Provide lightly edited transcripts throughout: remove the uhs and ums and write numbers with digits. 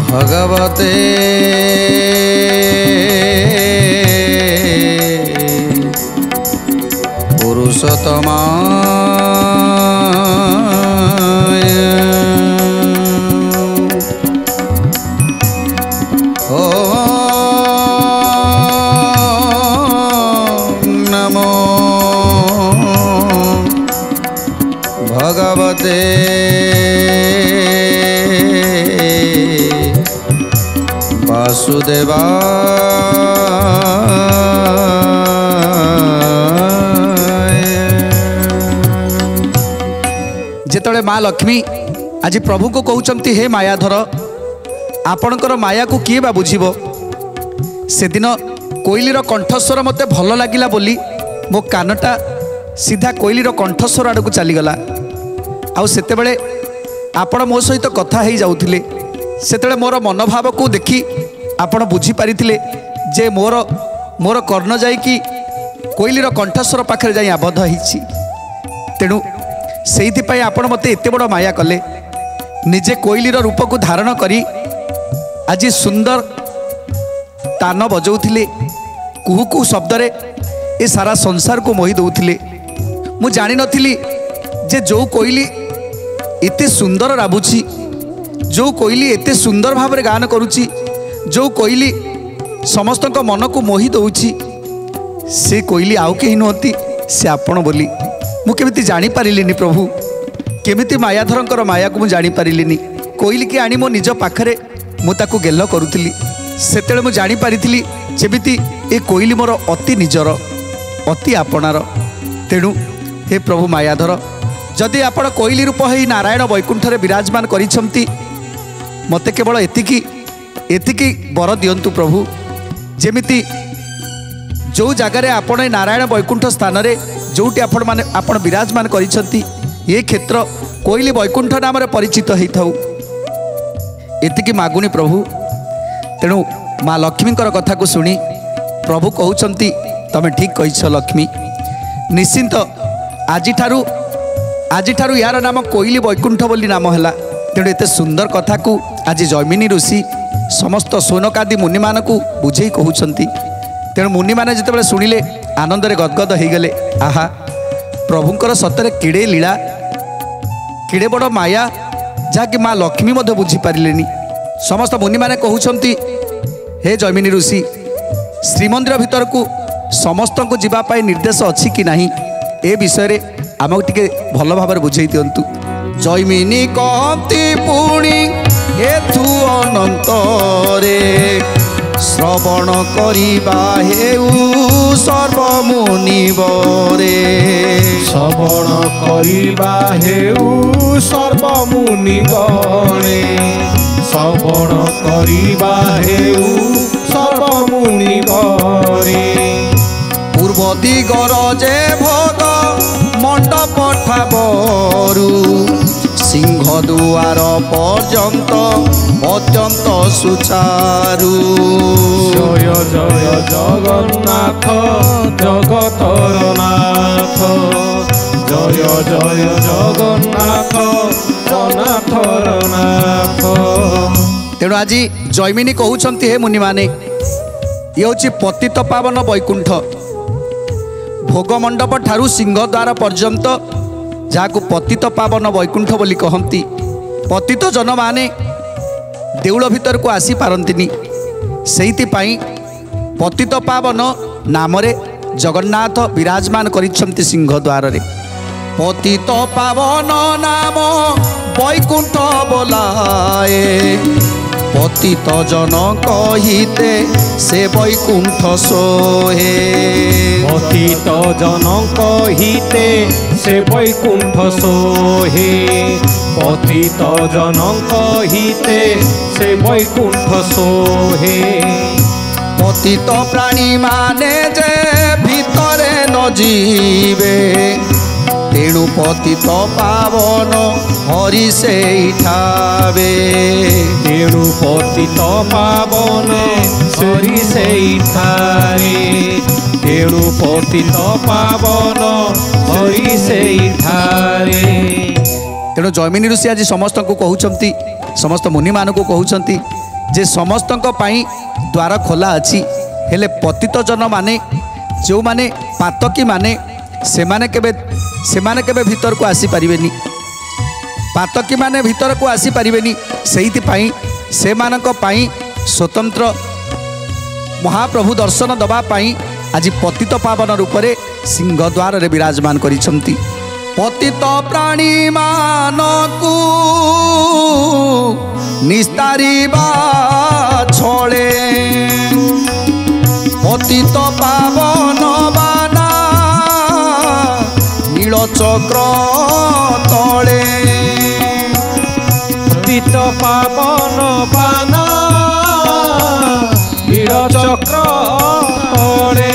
भगवते पुरुषोत्तमाय ओम नमो भगवते वासुदेवाय। जेतले माँ लक्ष्मी आज प्रभु को कहउचंती हे मायाधर आपणकर माया को किए बा बुझिबो। से दिन कोइलीर कंठस्वर मते भल लागिला बोली मो कानटा सीधा कोइलीर कंठस्वर आड़ को चलीगला। आउ सेते बेले आपण मो सहित कथा हेई जाउथिले सेतेले मोर मनोभाव को देखी आपण बुझी पारिथिले जे मोर मोर कर्ण जाई कि कोइलीर कंठस्वर पाखरे जाई आबद्ध होईछि। तेणु सेइथि पई आपण मते एते बड़ माया कले निजे कोइलीर रूप को धारण करी आज सुंदर तान बजाउथिले कुहू कुहू शब्द रे ए सारा संसार को मोहि दउथिले। मु जानि नथिली जे जो कोइली एते सुंदर राबुछि जो कोइली एते सुंदर भाव रे गान करुछि जो कोइली समस्त मन को मोहि दउछि से कोइली आउ केही नहति से आपण बोली मु केमिति जानि पारिलिनी प्रभु केमिति मायाधरंकर माया को मु जानि पारिलिनी। कोइली के आनी मो निज पाखरे मु ताकू गेल करुथिली सेतेले मु जानि पारिथिली जेमिति ए कोइली मोर अति निजर अति आपणार। तेणु हे प्रभु मायाधर जदि आपण कोइली रूप हे नारायण वैकुंठ रे विराजमान करिसंती मते केवल एतिकी एतिकी बर दियंतु प्रभु जेमिति जो जगार आपण नारायण वैकुंठ स्थान रे जोटी आपण माने आपण विराजमान करिसंती ये क्षेत्र कोइली वैकुंठ नाम रे परिचित हेइथाउ एतिकी मागुनी प्रभु। तेणु माँ लक्ष्मीकर कथा को शुणी प्रभु कहउचंती तमे ठीक कहिछ लक्ष्मी निश्चिंत आज ठारू यार नाम कोइली वैकुंठ बोली नाम हैला। तेणु एते सुंदर कथा को आज जैमिनी ऋषि समस्त सोनकादि मुनि मान को बुझे कहउचंती। तेणु मुनि माने जेतेबेले शुणिले आनंद रे गदगद हो गले आहा प्रभुंकर सतरे किड़े लीला किड़े बड़ माया जहाँकि माँ लक्ष्मी मध्य बुझी पारिलेनी। समस्त मुनि माने कहउचंती हे जैमिनी ऋषि श्रीमंदिर भीतर को समस्त को जीवा पाई निर्देश अछि कि नहीं ए विषय रे आमको टिके भल भाव बुझे दिंतु। जैमिनी कहती पुणी हेतु अनंतरे श्रवण करिबा हेउ सर्वमुनिवरे श्रवण करिबा हेउ सर्वमुनिवरे श्रवण करिबा हेउ सर्वमुनिवरे पूर्व दिगर जे भोग मंडप ठाबरू सिंह दुआर पर्यंत अत्यंत सुचारू जय जय जगन्नाथ जगतर नाथ जय जय जगन्नाथ जनाथर नाथ। तेणु आज जैमिनी कहउचंती हे मुनि माने ये होची पतित पावन वैकुंठ भोग मंडप ठारू सिंहद्वार पर्यंत जहाँ को पतित पावन वैकुंठ बोली कहती। पतित जन माने देउल भीतर को आसी पारंतिनी सेइथिपाई पतित पावन नामरे जगन्नाथ विराजमान करिसंती सिंहद्वार रे। पतित पावन नाम वैकुंठ बोलाए पतित जन कहिते से वैकुंठ सोहे पतित जन कहिते से वैकुंठ सोहे पतित जन कहिते से वैकुंठ सोहे। पतित प्राणी माने जे भीतरे न जीवे ତେଣୁ ପତିତ ପାବନ ହରି ସେଇଠାବେ। ତେଣୁ ପତିତ ପାବନ ହରି ସେଇଠାରେ। ତେଣୁ ପତିତ ପାବନ ହରି ସେଇଠାରେ। ତେଣୁ ଜୈମିନୀ ଋଷି ଆଜି ସମସ୍ତଙ୍କୁ କହୁଛନ୍ତି, ସମସ୍ତ ମୁନିମାନଙ୍କୁ କହୁଛନ୍ତି ଯେ ସମସ୍ତଙ୍କ ପାଇଁ ଦ୍ୱାର ଖୋଲା ଅଛି, ହେଲେ ପତିତ ଜନ ମାନେ ଯେଉଁମାନେ ପାତକୀ ମାନେ ସେମାନେ କେବେ ଭିତରକୁ ଆସିପାରିବେନି। ପାତକୀ ମାନେ ଭିତରକୁ ଆସିପାରିବେନି। ସେଇଥିପାଇଁ ସେମାନଙ୍କ ପାଇଁ ସ୍ୱତନ୍ତ୍ର ମହାପ୍ରଭୁ ଦର୍ଶନ ଦେବା ପାଇଁ ଆଜି ପତିତ ପାବନ ରୂପରେ ସିଂହଦ୍ୱାରରେ ବିରାଜମାନ କରିଛନ୍ତି। ପତିତ ପ୍ରାଣୀ ମାନଙ୍କୁ ନିସ୍ତାରିବା ଛଳେ ପତିତ ପାବନ ବାନା ନୀଳଚକ୍ର ତଳେ। ପତିତ ପାବନ ବାନା ନୀଳଚକ୍ର ତଳେ।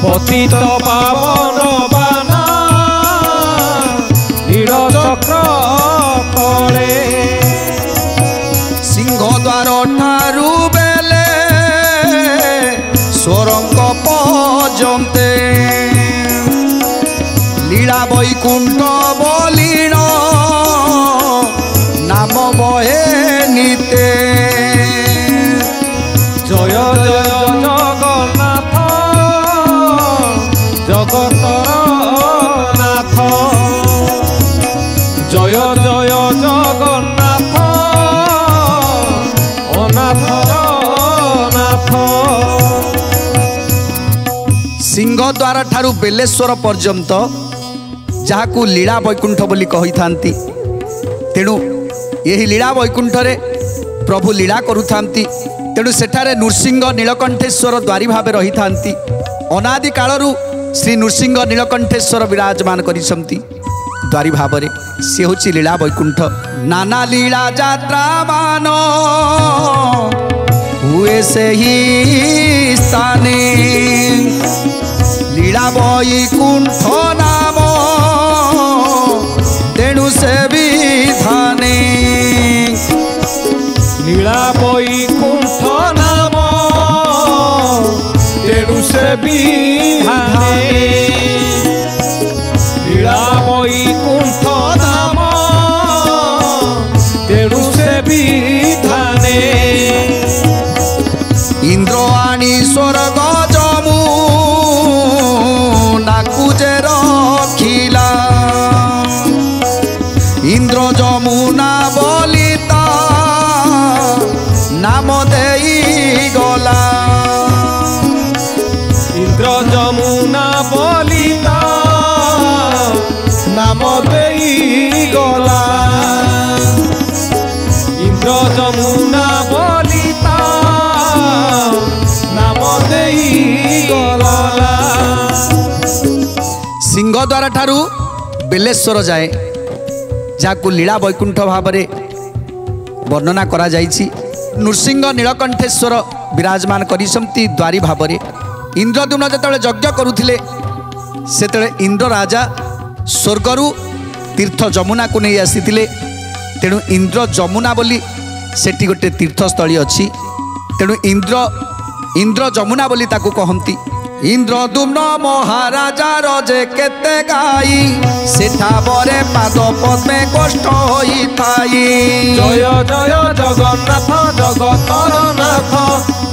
ପତିତ ପାବନ ବାନା ନୀଳଚକ୍ର ତଳେ। ସିଂହଦ୍ୱାର ଠାରୁ ବେଲେ ସ୍ୱରଙ୍କ ପର୍ଯ୍ୟନ୍ତେ ଲୀଳା ବୈକୁଣ୍ଠ ବଲିଣ ନାମ ବହେ ନିତେ। ଜୟ ଜୟ ଜଗନ୍ନାଥ ଜଗତର ନାଥ। ଜୟ ଜୟ ଜଗନ୍ନାଥ ଅନାଥର ନାଥ। ସିଂହଦ୍ୱାର ଠାରୁ ବେଲେଶ୍ୱର ପର୍ଯ୍ୟନ୍ତ ଯାହାକୁ ଲୀଳା ବୈକୁଣ୍ଠ ବୋଲି କହିଥାନ୍ତି। ତେଣୁ ଏହି ଲୀଳା ବୈକୁଣ୍ଠରେ ପ୍ରଭୁ ଲୀଳା କରୁଥାନ୍ତି। ତେଣୁ ସେଠାରେ ନୃସିଂହ ନୀଳକଣ୍ଠେଶ୍ୱର ଦ୍ୱାରୀ ଭାବେ ରହିଥାନ୍ତି। ଅନାଦି କାଳରୁ ଶ୍ରୀ ନୃସିଂହ ନୀଳକଣ୍ଠେଶ୍ୱର ବିରାଜମାନ କରିଛନ୍ତି ଦ୍ୱାରୀ ଭାବରେ। ସେ ହେଉଛି ଲୀଳା ବୈକୁଣ୍ଠ। ନାନା ଲୀଳା ଯାତ୍ରା ମାନ ହୁଏ ସେହି ସ୍ଥାନେ ଲୀଳା ବୈକୁଣ୍ଠ ନାମ ତେଣୁ ସେ ବିଧାନେ। ଲୀଳା ବୈକୁଣ୍ଠ ନାମ ତେଣୁ ସେ ବିଧାନେ। ଲୀଳା ବୈକୁଣ୍ଠ ନାମ ତେଣୁ ସେ ବିଧାନେ। ଇନ୍ଦ୍ର ଆଣି ସ୍ୱର୍ଗ ଯମୁ ନାକୁ ଯେ ରଖିଲା ଇନ୍ଦ୍ର ଯମୁନା ବଲିତା ନାମ ଦେଇ ଗଲା। ଇନ୍ଦ୍ର ଯମୁନା ବଲିତା ନାମ ଦେଇ ଗଲା। ଇନ୍ଦ୍ର ଯମୁନା ବଲିତା ନାମ ଦେଇ ଗଲା। ସିଂହଦ୍ୱାର ଠାରୁ ବେଲେଶ୍ୱର ଯାଏ ଯାହାକୁ ଲୀଳା ବୈକୁଣ୍ଠ ଭାବରେ ବର୍ଣ୍ଣନା କରାଯାଇଛି। ନୃସିଂହ ନୀଳକଣ୍ଠେଶ୍ୱର ବିରାଜମାନ କରିଛନ୍ତି ଦ୍ୱାରୀ ଭାବରେ। ଇନ୍ଦ୍ରଦ୍ୟୁମ୍ନ ଯେତେବେଳେ ଯଜ୍ଞ କରୁଥିଲେ ସେତେବେଳେ ଇନ୍ଦ୍ର ରାଜା ସ୍ୱର୍ଗରୁ ତୀର୍ଥ ଯମୁନାକୁ ନେଇ ଆସିଥିଲେ। ତେଣୁ ଇନ୍ଦ୍ର ଯମୁନା ବୋଲି ସେଠି ଗୋଟେ ତୀର୍ଥସ୍ଥଳୀ ଅଛି। ତେଣୁ ଇନ୍ଦ୍ର ଯମୁନା ବୋଲି ତାକୁ କହନ୍ତି। ଇନ୍ଦ୍ରଦ୍ୟୁମ୍ନ ମହାରାଜାର ଯେ କେତେ ଗାଈ ସେଠା ବରେ ପାଦ ପଦ୍ମେ କଷ୍ଟ ହୋଇଥାଇ। ଜୟ ଜୟ ଜଗନ୍ନାଥ ଜଗତର ନାଥ।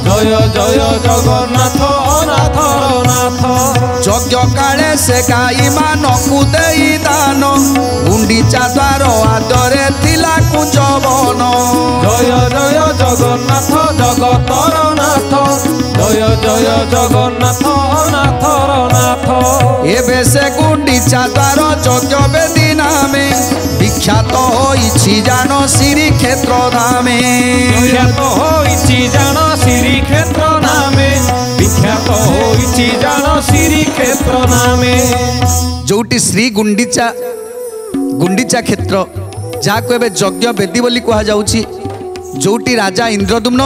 ଜୟ ଜୟ ଜଗନ୍ନାଥ ଅନାଥର ନାଥ। ଯଜ୍ଞ କାଳେ ସେ ଗାଈ ମାନଙ୍କୁ ଦେଇ ଦାନ ଗୁଣ୍ଡିଚା ଦ୍ୱାର ଆଦରେ ଥିଲା କୁଞ୍ଜବନ। ଜୟ ଜୟ ଜଗନ୍ନାଥ ଜଗତର ନାଥ। ଜୟ ଜୟ ଜଗନ୍ନାଥ ଅନାଥର ନାଥ। ଏବେ ସେ ଗୁଣ୍ଡିଚା ଦ୍ୱାର ଯଜ୍ଞ ବେଦୀ ନାମେ ବିଖ୍ୟାତ ହୋଇଛି ଜାଣ ଶ୍ରୀକ୍ଷେତ୍ର ଧାମେ। ବିଖ୍ୟାତ ହୋଇଛି ଜାଣ ଶ୍ରୀକ୍ଷେତ୍ର ନାମେ। ବିଖ୍ୟାତ ହୋଇଛି ଜାଣ ଶ୍ରୀକ୍ଷେତ୍ର ନାମେ। ଯେଉଁଠି ଶ୍ରୀ ଗୁଣ୍ଡିଚା କ୍ଷେତ୍ର ଯାହାକୁ ଏବେ ଯଜ୍ଞ ବେଦୀ ବୋଲି କୁହାଯାଉଛି। ଯେଉଁଠି ରାଜା ଇନ୍ଦ୍ରଦ୍ୟୁମ୍ନ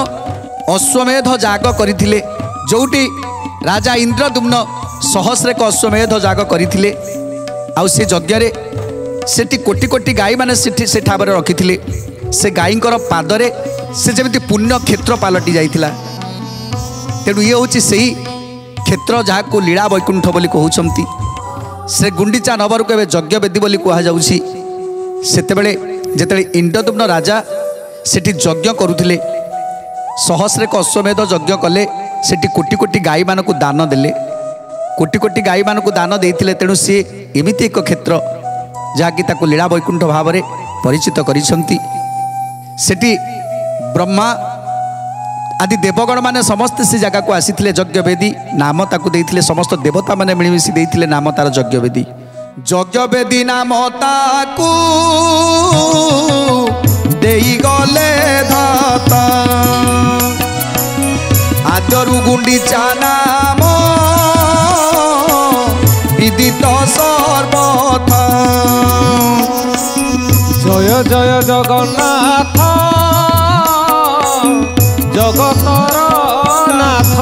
ଅଶ୍ୱମେଧ ଯାଗ କରିଥିଲେ। ଯେଉଁଠି ରାଜା ଇନ୍ଦ୍ରଦ୍ୟୁମ୍ନ ସହସ୍ରେକ ଅଶ୍ୱମେଧ ଯାଗ କରିଥିଲେ। आउ से यज्ञ सेठी कोटी कोटी गाई माने से ठाबर रखी से गाईंकर पादरे से जमी पुण्य क्षेत्र पलटि जाइथिला। तेणु ये हूँ से क्षेत्र जहाँ को लीला वैकुंठ बोली कहउछंती। से गुंडीचा नगर को यज्ञ वेदी बोली कहुच्छी। सेतेबेले जेतेबेले इंद्रदुम्न राजा सेठी यज्ञ करुथिले, सहस्रेक अश्वमेध यज्ञ कले, सेठी कोटी कोटी गाई मानक दान देले, कोटी कोटी गाई मानक दान देइथिले। तेणु सी एमिति एक क्षेत्र जहाँकि ताको लीला वैकुंठ भाव में परिचित करिसंती। सेठी ब्रह्मा आदि देवगण माने समस्त से जगह को आसीथिले। यज्ञ वेदी नाम ताकू देइथिले, समस्त देवता माने मिलिमिशि देइथिले नाम तार यज्ञ वेदी। यज्ञ वेदी नाम ताकू देई गले धाता, आदरु गुंडीचा नाम विदित सर्वथा। जय जय जगन्नाथ जगतर नाथ,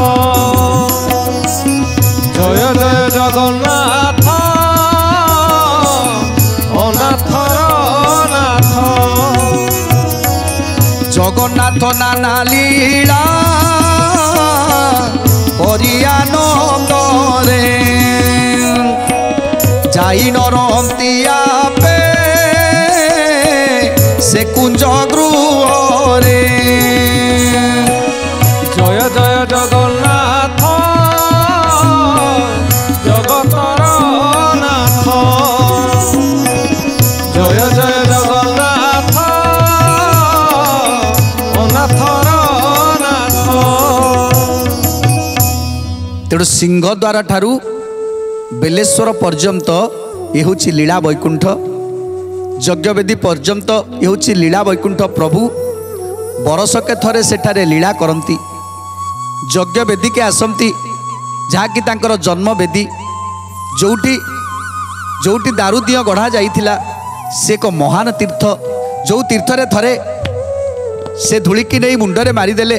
जय जय जगन्नाथ अनाथर नाथ। जगन्नाथ नाना लीला करिया नंदरे, जाई नरहंती आपे से कुंज गृहरे। जय जय जगन्नाथ जगतर नाथ, जय जय जगन्नाथ अनाथर नाथ। तेणु सिंहद्वार ठारू बेलेश्वर पर्यंत ये हूँ लीला वैकुंठ। यज्ञवेदी पर्यंत ये हूँ लीला वैकुंठ। प्रभु बरसके थरे सेठारे लीला करती। यज्ञ वेदी के आसती जहाँकि तांकर जन्म वेदी, जोटी जोटी दारुदिय गढ़ा जाइथिला से एक महान तीर्थ। जो तीर्थरे थरे से धूलिकी नहीं मुंडरे मारिदेले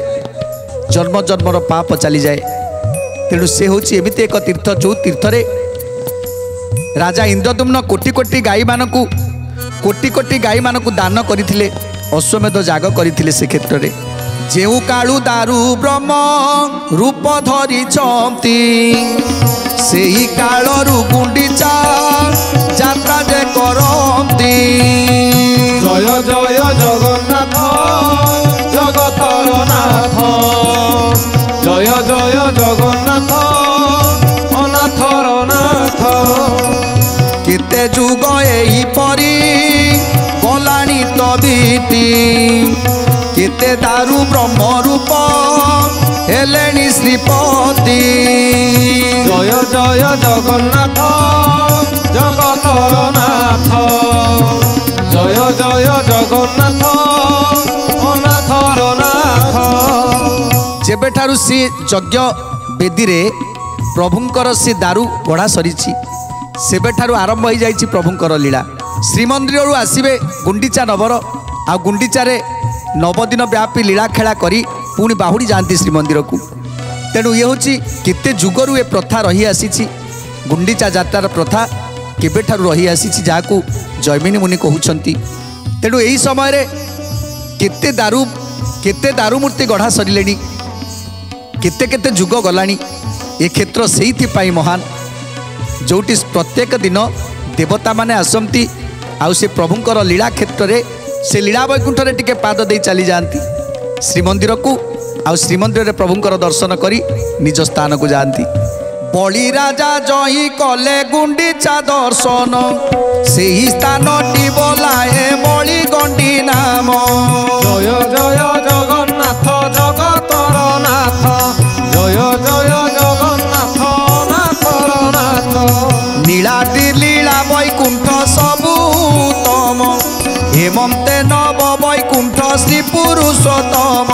जन्म जन्मर पाप चली जाए। तेणु से हूँ एमती एक तीर्थ जो तीर्थरे राजा इंद्रदुम्न कोटी कोटी गाई मानकू कोटी कोटी गाई मानकू दान करथिले, अश्वमेध जाग करथिले। से क्षेत्र रे जेउ कालू दारू ब्रह्म रूप धरिछंती, सेही कालरू गुंडीचा जात्रा जे करंती। जय जय जगन्नाथ जगतर नाथ, जय जय जगन्नाथ अनाथर नाथ। केते जुग एही परी गलाणी तबीती, केते दारू ब्रह्म रूप हेलेनी श्रीपति। जय जय जगन्नाथ जगतर नाथ, जय जय जगन्नाथ अनाथर नाथ। जेबेठारू सी यज्ञ वेदी रे प्रभुंकर सी दारू गढ़ा सरीची, सेबेठारू आरंभ हो जाइछि प्रभुंकर लीला। श्रीमंदिर आसबे गुंडीचा नवर, आ गुंडीचारे नवदिन व्यापी लीला खेला करी पुणी बाहुड़ी जाती श्रीमंदिर को। तेणु ये हूँ केते जुगरू ए प्रथा रही आसी। गुंडीचा जात्रार प्रथा केबेठारू रही आसी, जहाँ को जैमिनी मुनि कहउछंती। तेणु यही समय केते दारू मूर्ति गढ़ा सरिलेनी, केते केते जुग गलानी। ए क्षेत्र से महान जोटी प्रत्येक दिन देवता माने आसती, आउ से प्रभुंकर लीला क्षेत्र रे से लीला वैकुंठ रे टिके पाद दे चली जाती श्रीमंदिर को। आउ श्रीमंदिर रे प्रभुंकर दर्शन करी निज स्थान को जाती। बलि राजा जही कले गुंडीचा दर्शन, से ही स्थान टी बोलाए बलि गंडी नाम। जय जय जगन्नाथ जगतर नाथ, जय जय जगन्नाथ नाथर नाथ। नीलाद्रि लीला वैकुंठ सबु तम, हेमंते नव वैकुंठ श्री पुरुषोत्तम।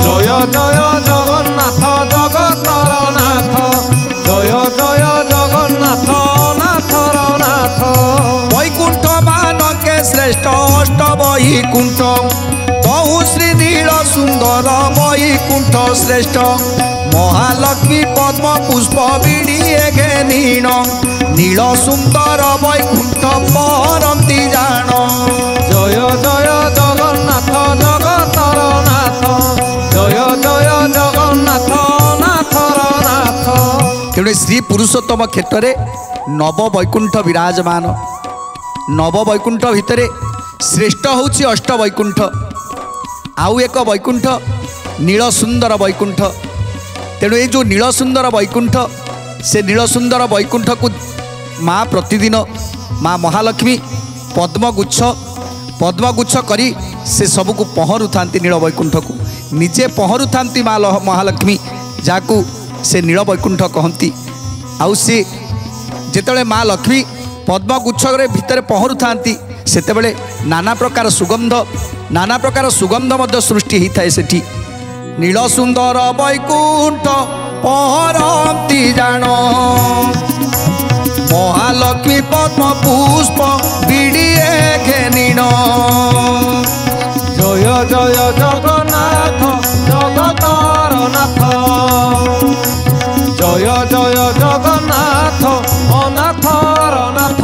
जय जय जगन्नाथ जगतर नाथ, जय जय जगन्नाथ नाथर नाथ। वैकुंठ मानके श्रेष्ठ अष्ट वैकुंठ, तहु श्री नील सुंदर वैकुंठ श्रेष्ठ महालक्ष्मी पद्म पुष्प बिड़िए घेनीण नील सुंदर वैकुंठ परंती जान जय जय जगन्नाथ जगतर नाथ जय जय जगन्नाथ नाथर नाथ। तेणु श्री पुरुषोत्तम क्षेत्र में नव वैकुंठ विराजमान नव वैकुंठ भितर श्रेष्ठ होछि अष्ट वैकुंठ आउ एक वैकुंठ नील सुंदर वैकुंठ। तेणु ये जो नील सुंदर वैकुंठ से नील सुंदर वैकुंठ को माँ प्रतिदिन माँ महालक्ष्मी पद्मगुच्छ करी से सबको पहरू था नील वैकुंठ को निजे पहरू था माँ महालक्ष्मी जहाँ से नील वैकुंठ कहती आउ सी जिते माँ लक्ष्मी पद्मगुच्छ भितर पहरू था सेतेबेले नाना प्रकार सुगंध मध्य सृष्टि होता है सेठी नील सुंदर वैकुंठ पहरती जान महालक्ष्मी पद्म पुष्प बिड़िए घेनीण जय जय जगन्नाथ जगतर नाथ जय जय जगन्नाथ अनाथर नाथ।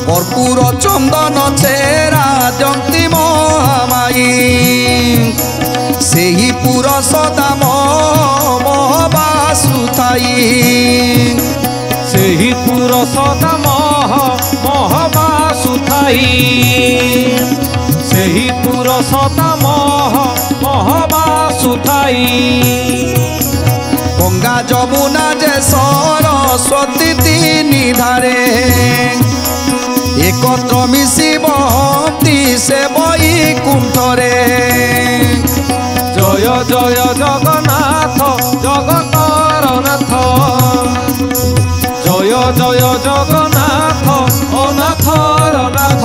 कर्पूर चंदन चेरा जंती महामाई से ही पुर सदा महबासुथाई से ही पुर सदा महबासुथाई से ही पुर सदा महबासुथाई। गंगा जमुना जे सरस्वती तीनी धारे एकत्र मिशी बहती से वैकुंठरे जय जय जगन्नाथ जगतर नाथ जय जय जगन्नाथ अनाथर नाथ।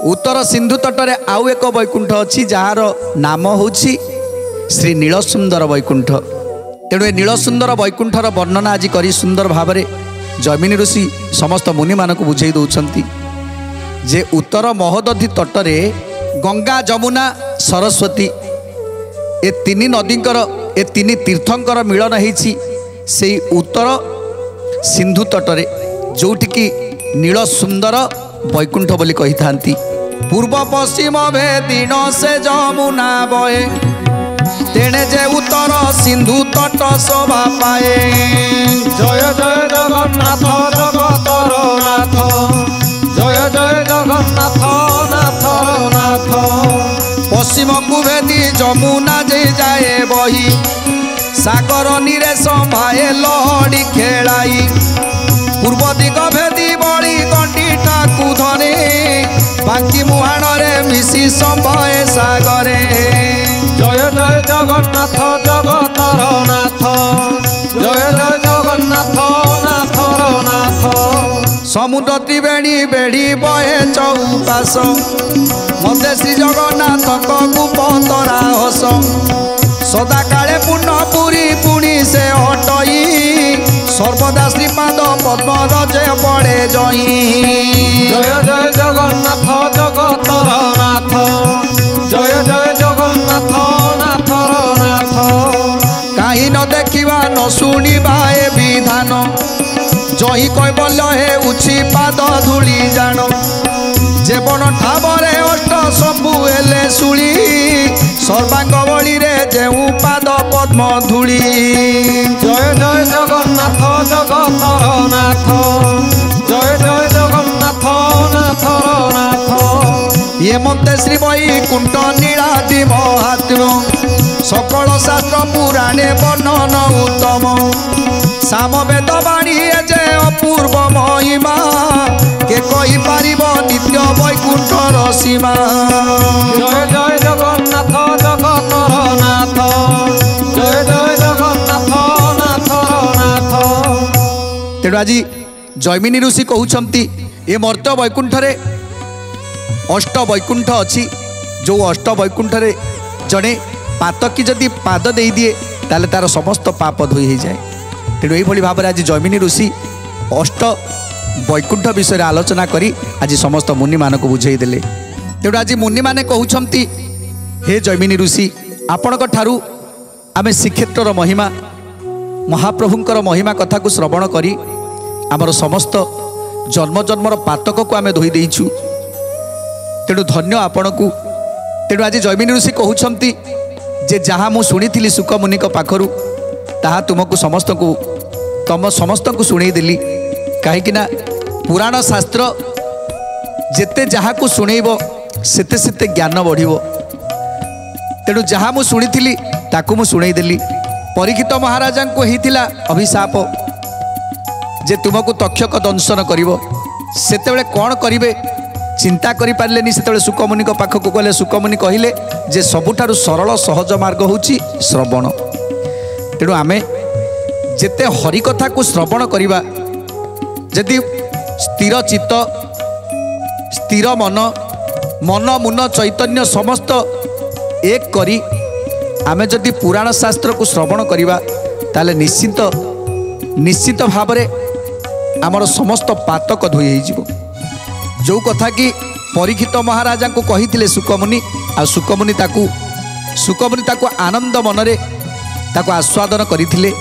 उत्तर सिंधु तटरे आउ एक वैकुंठ अच्छी जार नाम होछि श्री नीलसुंदर वैकुंठ। तेणु ए नीलसुंदर वैकुंठर वर्णना आज करी सुंदर भाव में जैमिनी ऋषि समस्त मुनि मानक बुझे दौरान जे उत्तर महोदधि तटरे गंगा जमुना सरस्वती ए तीन नदींकर ए तीन तीर्थंकर मिलन होइछि से उत्तर सिंधु तटरे जोटिकी नील सुंदर वैकुंठ बोली कही थांती। पूर्व पश्चिम भेदिन से जमुना बहे तेणे जे उत्तर सिंधु तट शोभा पाए जय जय जगन्नाथ जगतर नाथ जय जय जगन्नाथ नाथर नाथ। पश्चिम को भेदी जमुना जे जाए बही सागर नीरे संभाए लहड़ी खेलाई पूर्व दिग भेदी बड़ी कंटी ठाकु धने बाकी मुहाण रे मिशी संभाए सागरे जय जय जगन्नाथ जगतर नाथ जय जय जगन्नाथ नाथर नाथ। समुद्र त्रिवेणी बेढ़ी बहे चौपाश मते श्री जगन्नाथ गुपतरा हस सदा काले पूर्ण पुरी पुणी से हटई सर्वदा श्रीपाद पद्म रजे पड़े जई जय जय जगन्नाथ जगतर नाथ जय जय जगन्नाथ नाथर नाथ। कहीं न देखा न शुणा ए विधान जही कैबल्य हे उछि पाद धूली जान जेबन ठावरे अष्ट शंभु हेले शुणी सर्वांग बड़ी रे जेऊ पाद पद्म धूली जय जय जगन्नाथ जगतर नाथ जय जय जगन्नाथ नाथर नाथ। ये मते श्री वैकुंठ नीलाद्रि महात्म्य सकल शास्त्र पुराणे वर्णन उत्तम सामवेद बाणी जे अपूर्व महिमा के कही पारिब नित्य वैकुंठर सीमा जय जय जगन्नाथ जगतर नाथ जय जय जगन्नाथ नाथर नाथ। तेणु आज जैमिनी ऋषि कहते ये मर्त्य वैकुंठरे अष्ट वैकुंठ अच्छी जो अष्ट वैकुंठरे जड़े पातकी जदि पाद दे दिए ताले तार समस्त पाप धोई हो जाए। तेणु ये भाव में आज जैमिनी ऋषि अष्ट वैकुंठ विषय आलोचना करी आज समस्त मुनि मानक बुझे देले। तेणु आज मुनि माने कहउछंती हे जैमिनी ऋषि आपणक ठारू आमे श्रीक्षेत्र महिमा महाप्रभुंकर महिमा कथा को श्रवण करी आमर समस्त जन्म जन्मर पातक को आमे धोई देइछु तेणु धन्य आपण को। तेणु आज जैमिनी ऋषि कहउछंती जे जहाँ मु शुणी सुक मुनि पाखरु ताहा तुमको समस्त को तम समस्त को शुणई देली कहीं पुराण शास्त्र जेते जहाँ को शुणैब सेते सेते ज्ञान बढ़िबो। तेणु जहाँ मु शुणी ताकू मु शुणई देली। परीक्षित महाराजा को होता अभिशाप जे तुमको तक्षक दंशन करिवो सेतेबेले कौन करिवे चिंता करि पारलेनी। सेतेबेले सुकमुनि पाखक गले सुकमुनि कहिले जे सबुठारु सरल सहज मार्ग होची श्रवण। तेणु आमे जेते हरि कथा को श्रवण करिबा जदि स्थिर चित्त स्थिर मन मन मुन चैतन्य समस्त एक करी आमे जदि पुराण शास्त्र को श्रवण करिबा ताले निश्चित निश्चित भाव में आमर समस्त पातक धोई हो। जो कथा कि परीक्षित महाराजा को कही सुकमुनि आ सुकमुनि ताकू आनंद मनरे ताकू आस्वादन करथिले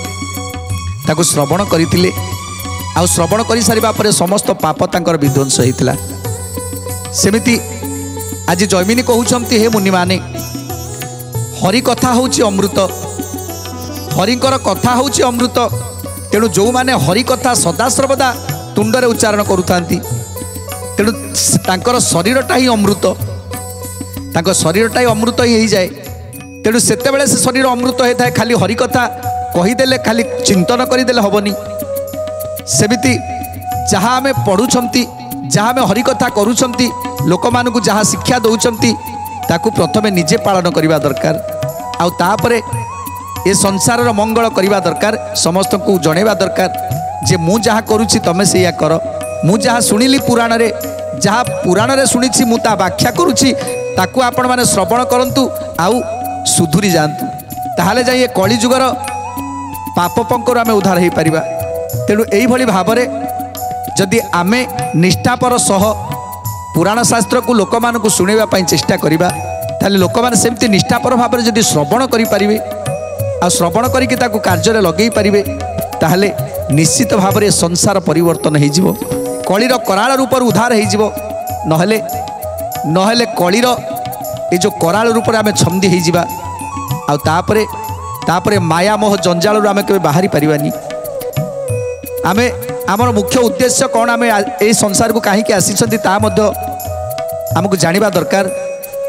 ताकू श्रवण करथिले आ श्रवण कर सारिबा परे समस्त पाप तांकर विध्वंस होइतिला। सेमिति आज जैमिनी कहउछंती हे मुनि माने हरि कथा होची अमृत हरिंकर कथा होची अमृत। तेणु जो माने हरि कथा सदा सर्वदा तुंडरे उच्चारण करुथांती तेणु तांकर शरीरटा ही अमृत तांकर शरीरटा ही अमृत ही जाए। तेणु सेतेबेले से शरीर अमृत होता है खाली हरि कथा कहीदेले खाली चिंतन करदेले हेबनी। सेमिति जहाँ आमे पढ़ुछंती जहाँ आमे हरि कथा करूछंती लोक मानकु जहाँ शिक्षा दउछंती ताकू प्रथमे निजे पालन करने दरकार आउ तापरे ए संसार मंगल करने दरकार समस्त को जणेवा दरकार जे मु जहाँ करुछि तमे सेया कर। मु जहाँ शुणिली पुराण रे जहाँ पुराण रे शुणिछि मु ता व्याख्या करुछि ताकू आपण माने श्रवण करंतु आउ सुधुरी जांतु ताहाले जाई ए कली जुगर पाप पंकर आमे उद्धार हेई परिबा। तेणु एई भली भाबरे जदि आमे निष्ठापर सह पुराण शास्त्र को लोक मान को शुणेबा पई चेष्टा करिबा ताले लोक मान सेमति निष्ठापर भाव में जदि श्रवण करि परिबे आ श्रवण करिके ताकू कार्य रे लगेई परिबे ताहले निश्चित भाव में संसार परिवर्तन हो जिवो कलिर कराल रूप उद्धार हो जिवो। नहले नहले कलिर ए जो कराल रूप आमे छंदी हो जिबा आ तापरे तापरे माया मोह जंजाल आमे केबे बाहरी परिबानी। आमे आमर मुख्य उद्देश्य कौन आमे ए संसार को कहीं आसी तामध्य आमको जानिबा दरकार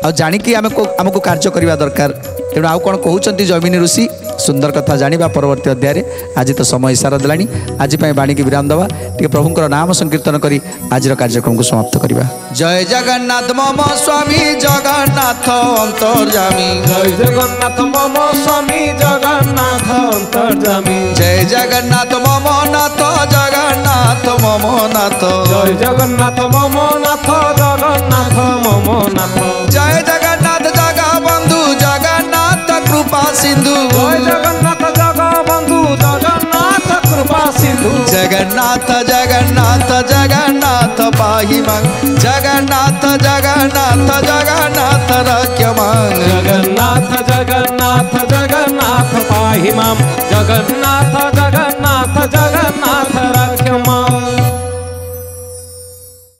आ जानिकी आमको कार्य करबा दरकार। तेणु आउ कौन कहउचंती जैमिनी ऋषि सुंदर कथा जानिबा परवर्ती अध्याय रे। आज तो समय इशारा देलानी आज पई बाणी की विराम दवा टिके प्रभुंकर नाम संकीर्तन करी आजर कार्यक्रम को समाप्त करिबा। जय जगन्नाथ मम स्वामी जगन्नाथ अंतर्यामी जय जगन्नाथ मम स्वामी जगन्नाथ अंतर्यामी जय जगन्नाथ मम नाथ जगन्नाथ मम नाथ जय जगन्नाथ मम नाथ जगन्नाथ मम नाथ जय जगन्नाथ जगा बंधु जगन्नाथ कृपा सिंधु जय जगन्नाथ जगा बंधु जगन्नाथ कृपा सिंधु जगन्नाथ जगन्नाथ जगन्नाथ पाहि मां जगन्नाथ जगन्नाथ जगन्नाथ रक्ष मां जगन्नाथ जगन्नाथ जगन्नाथ पाहि मां